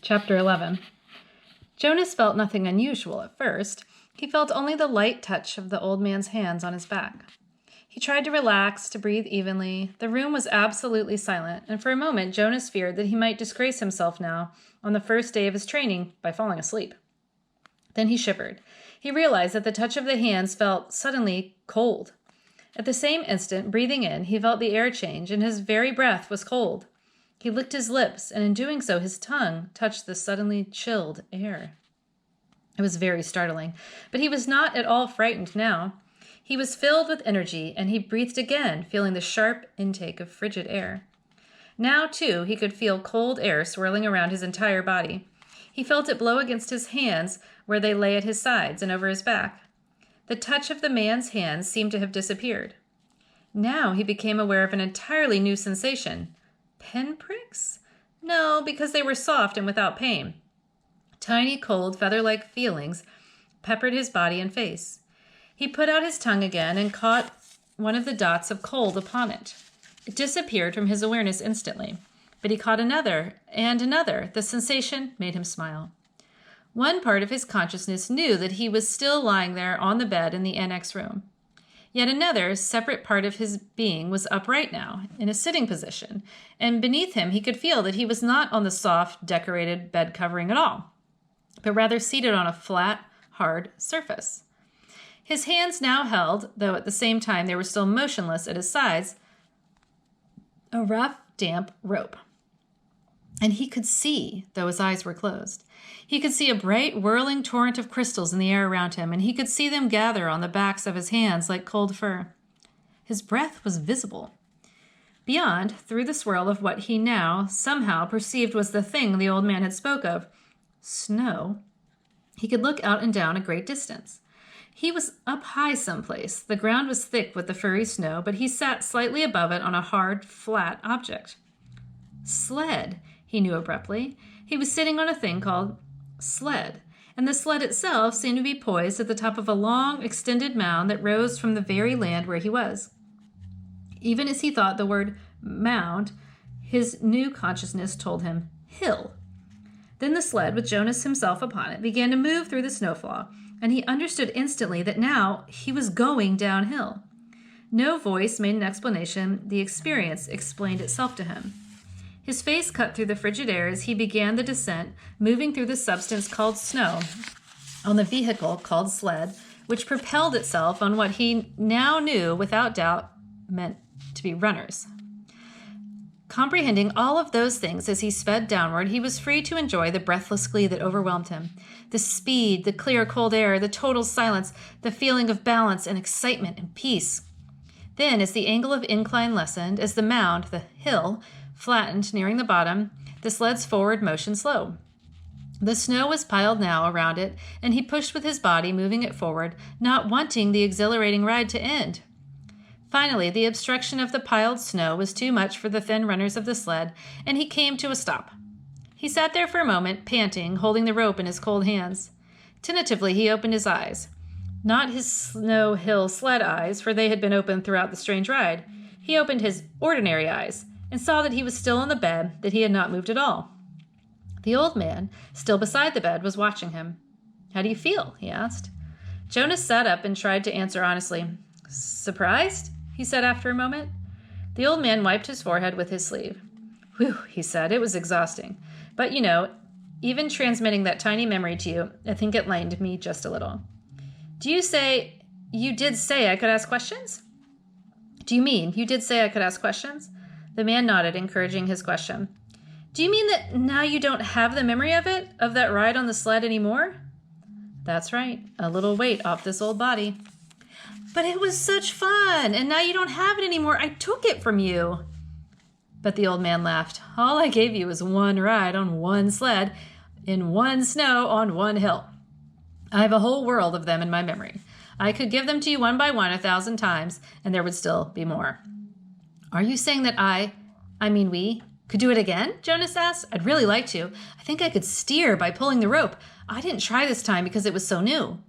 Chapter 11. Jonas felt nothing unusual at first. He felt only the light touch of the old man's hands on his back. He tried to relax, to breathe evenly. The room was absolutely silent, and for a moment Jonas feared that he might disgrace himself now, on the first day of his training, by falling asleep. Then he shivered. He realized that the touch of the hands felt suddenly cold. At the same instant, breathing in, he felt the air change, and his very breath was cold. He licked his lips, and in doing so, his tongue touched the suddenly chilled air. It was very startling, but he was not at all frightened now. He was filled with energy, and he breathed again, feeling the sharp intake of frigid air. Now, too, he could feel cold air swirling around his entire body. He felt it blow against his hands where they lay at his sides and over his back. The touch of the man's hands seemed to have disappeared. Now he became aware of an entirely new sensation. Pinpricks? No, because they were soft and without pain. Tiny, cold, feather-like feelings peppered his body and face. He put out his tongue again and caught one of the dots of cold upon it. It disappeared from his awareness instantly, but he caught another and another. The sensation made him smile. One part of his consciousness knew that he was still lying there on the bed in the annex room. Yet another, separate part of his being was upright now, in a sitting position, and beneath him he could feel that he was not on the soft, decorated bed covering at all, but rather seated on a flat, hard surface. His hands now held, though at the same time they were still motionless at his sides, a rough, damp rope. And he could see, though his eyes were closed. He could see a bright, whirling torrent of crystals in the air around him, and he could see them gather on the backs of his hands like cold fur. His breath was visible. Beyond, through the swirl of what he now somehow perceived was the thing the old man had spoke of, snow, he could look out and down a great distance. He was up high someplace. The ground was thick with the furry snow, but he sat slightly above it on a hard, flat object. Sled, he knew abruptly. He was sitting on a thing called sled, and the sled itself seemed to be poised at the top of a long, extended mound that rose from the very land where he was. Even as he thought the word mound, his new consciousness told him hill. Then the sled, with Jonas himself upon it, began to move through the snowfall, and he understood instantly that now he was going downhill. No voice made an explanation. The experience explained itself to him. His face cut through the frigid air as he began the descent, moving through the substance called snow, on the vehicle called sled, which propelled itself on what he now knew without doubt meant to be runners. Comprehending all of those things as he sped downward, he was free to enjoy the breathless glee that overwhelmed him. The speed, the clear, cold air, the total silence, the feeling of balance and excitement and peace. Then, as the angle of incline lessened, as the mound, the hill, flattened, nearing the bottom, the sled's forward motion slowed. The snow was piled now around it, and he pushed with his body, moving it forward, not wanting the exhilarating ride to end. Finally, the obstruction of the piled snow was too much for the thin runners of the sled, and he came to a stop. He sat there for a moment, panting, holding the rope in his cold hands. Tentatively, he opened his eyes. Not his snow hill sled eyes, for they had been open throughout the strange ride. He opened his ordinary eyes, and saw that he was still on the bed, that he had not moved at all. The old man, still beside the bed, was watching him. "How do you feel?" he asked. Jonas sat up and tried to answer honestly. "Surprised?" he said after a moment. The old man wiped his forehead with his sleeve. "Whew," he said, "it was exhausting. But, even transmitting that tiny memory to you, I think it lightened me just a little." You did say I could ask questions?" "Do you mean you did say I could ask questions?" The man nodded, encouraging his question. "Do you mean that now you don't have the memory of it, of that ride on the sled anymore?" "That's right. A little weight off this old body." "But it was such fun, and now you don't have it anymore. I took it from you." But the old man laughed. "All I gave you was one ride on one sled, in one snow on one hill. I have a whole world of them in my memory. I could give them to you one by one 1,000 times, and there would still be more." "Are you saying that we, could do it again?" Jonas asked. "I'd really like to. I think I could steer by pulling the rope. I didn't try this time because it was so new."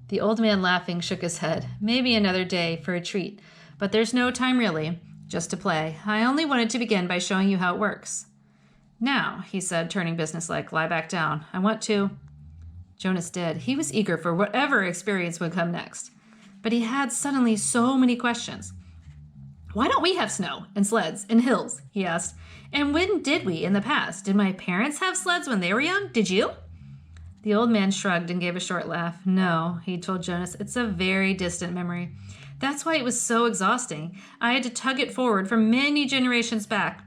The old man, laughing, shook his head. "Maybe another day for a treat, but there's no time really, just to play. I only wanted to begin by showing you how it works." Now, he said, turning businesslike, lie back down. I want to. Jonas did. He was eager for whatever experience would come next. But he had suddenly so many questions. Why don't we have snow and sleds and hills? He asked. And when did we in the past? Did my parents have sleds when they were young? Did you? The old man shrugged and gave a short laugh. No, he told Jonas, it's a very distant memory. That's why it was so exhausting. I had to tug it forward from many generations back.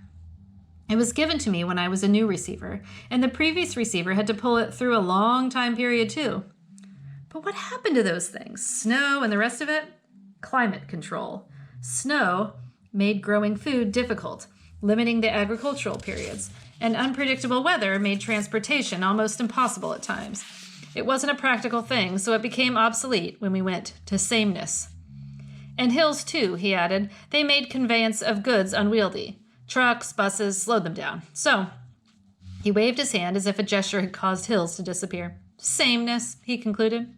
It was given to me when I was a new receiver, and the previous receiver had to pull it through a long time period too. But what happened to those things? Snow and the rest of it? Climate control. Snow made growing food difficult, limiting the agricultural periods, and unpredictable weather made transportation almost impossible at times. It wasn't a practical thing, so it became obsolete when we went to sameness. And hills, too, he added. They made conveyance of goods unwieldy. Trucks, buses slowed them down. So, he waved his hand as if a gesture had caused hills to disappear. Sameness, he concluded.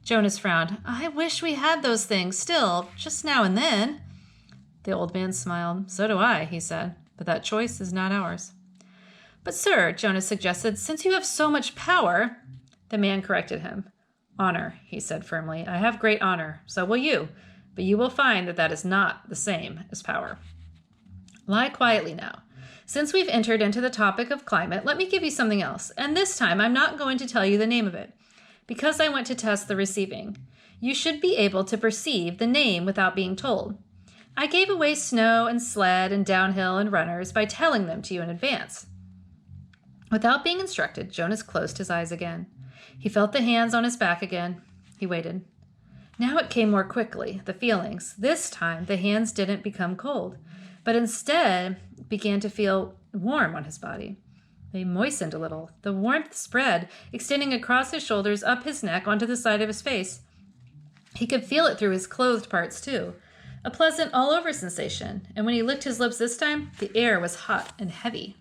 Jonas frowned. I wish we had those things still, just now and then. The old man smiled. So do I, he said, but that choice is not ours. But, sir, Jonas suggested, since you have so much power. The man corrected him. Honor, he said firmly. I have great honor, so will you, but you will find that that is not the same as power. Lie quietly now. Since we've entered into the topic of climate, let me give you something else, and this time I'm not going to tell you the name of it, because I went to test the receiving. You should be able to perceive the name without being told. I gave away snow and sled and downhill and runners by telling them to you in advance. Without being instructed, Jonas closed his eyes again. He felt the hands on his back again. He waited. Now it came more quickly, the feelings. This time the hands didn't become cold, but instead began to feel warm on his body. They moistened a little. The warmth spread, extending across his shoulders, up his neck, onto the side of his face. He could feel it through his clothed parts, too. A pleasant all-over sensation, and when he licked his lips this time, the air was hot and heavy.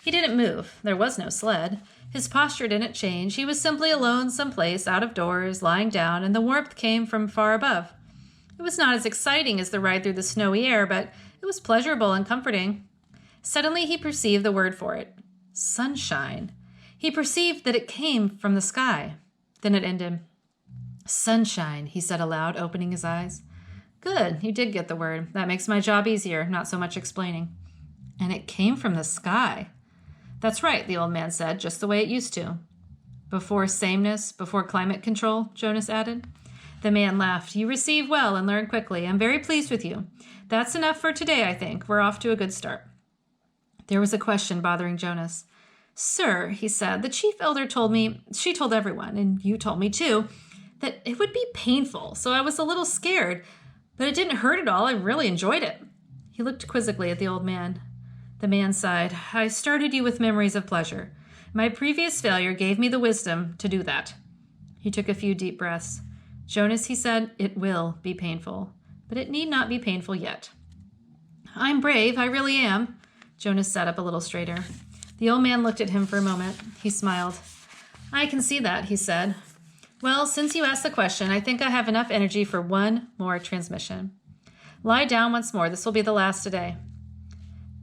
He didn't move. There was no sled. His posture didn't change. He was simply alone someplace, out of doors, lying down, and the warmth came from far above. It was not as exciting as the ride through the snowy air, but it was pleasurable and comforting. Suddenly he perceived the word for it. Sunshine. He perceived that it came from the sky. Then it ended. Sunshine, he said aloud, opening his eyes. Good, you did get the word. That makes my job easier, not so much explaining. And it came from the sky. That's right, the old man said, just the way it used to. Before sameness, before climate control, Jonas added. The man laughed. You receive well and learn quickly. I'm very pleased with you. That's enough for today, I think. We're off to a good start. There was a question bothering Jonas. Sir, he said, the chief elder told me, she told everyone, and you told me too, that it would be painful, so I was a little scared, but it didn't hurt at all. I really enjoyed it. He looked quizzically at the old man. The man sighed. I started you with memories of pleasure. My previous failure gave me the wisdom to do that. He took a few deep breaths. Jonas, he said, it will be painful, but it need not be painful yet. I'm brave, I really am. Jonas sat up a little straighter. The old man looked at him for a moment. He smiled. I can see that, he said. Well, since you asked the question, I think I have enough energy for one more transmission. Lie down once more. This will be the last today.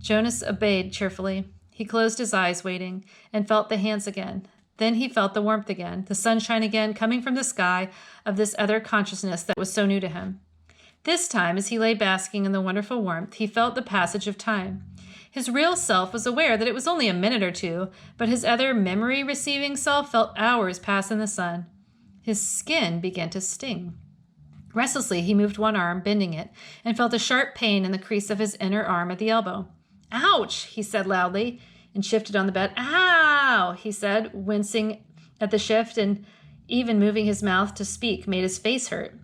Jonas obeyed cheerfully. He closed his eyes, waiting, and felt the hands again. Then he felt the warmth again, the sunshine again, coming from the sky of this other consciousness that was so new to him. This time, as he lay basking in the wonderful warmth, he felt the passage of time. His real self was aware that it was only a minute or two, but his other memory-receiving self felt hours pass in the sun. His skin began to sting. Restlessly, he moved one arm, bending it, and felt a sharp pain in the crease of his inner arm at the elbow. Ouch, he said loudly, and shifted on the bed. Ow, he said, wincing at the shift, and even moving his mouth to speak made his face hurt.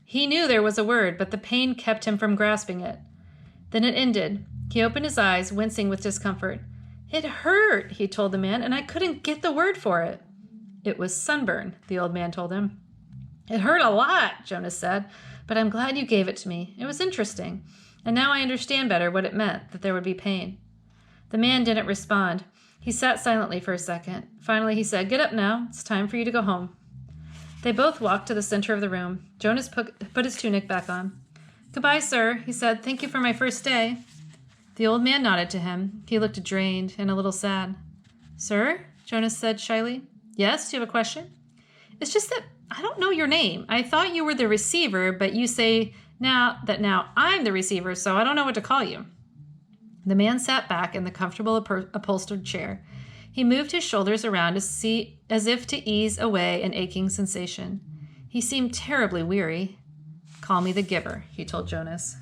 He knew there was a word, but the pain kept him from grasping it. Then it ended. He opened his eyes, wincing with discomfort. It hurt, he told the man, and I couldn't get the word for it. It was sunburn, the old man told him. It hurt a lot, Jonas said, but I'm glad you gave it to me. It was interesting, and now I understand better what it meant, that there would be pain. The man didn't respond. He sat silently for a second. Finally, he said, Get up now. It's time for you to go home. They both walked to the center of the room. Jonas put his tunic back on. Goodbye, sir, he said. Thank you for my first day. The old man nodded to him. He looked drained and a little sad. Sir? Jonas said shyly. Yes, do you have a question? It's just that I don't know your name. I thought you were the receiver, but you say now I'm the receiver, so I don't know what to call you. The man sat back in the comfortable upholstered chair. He moved his shoulders around as if to ease away an aching sensation. He seemed terribly weary. Call me the giver, he told Jonas.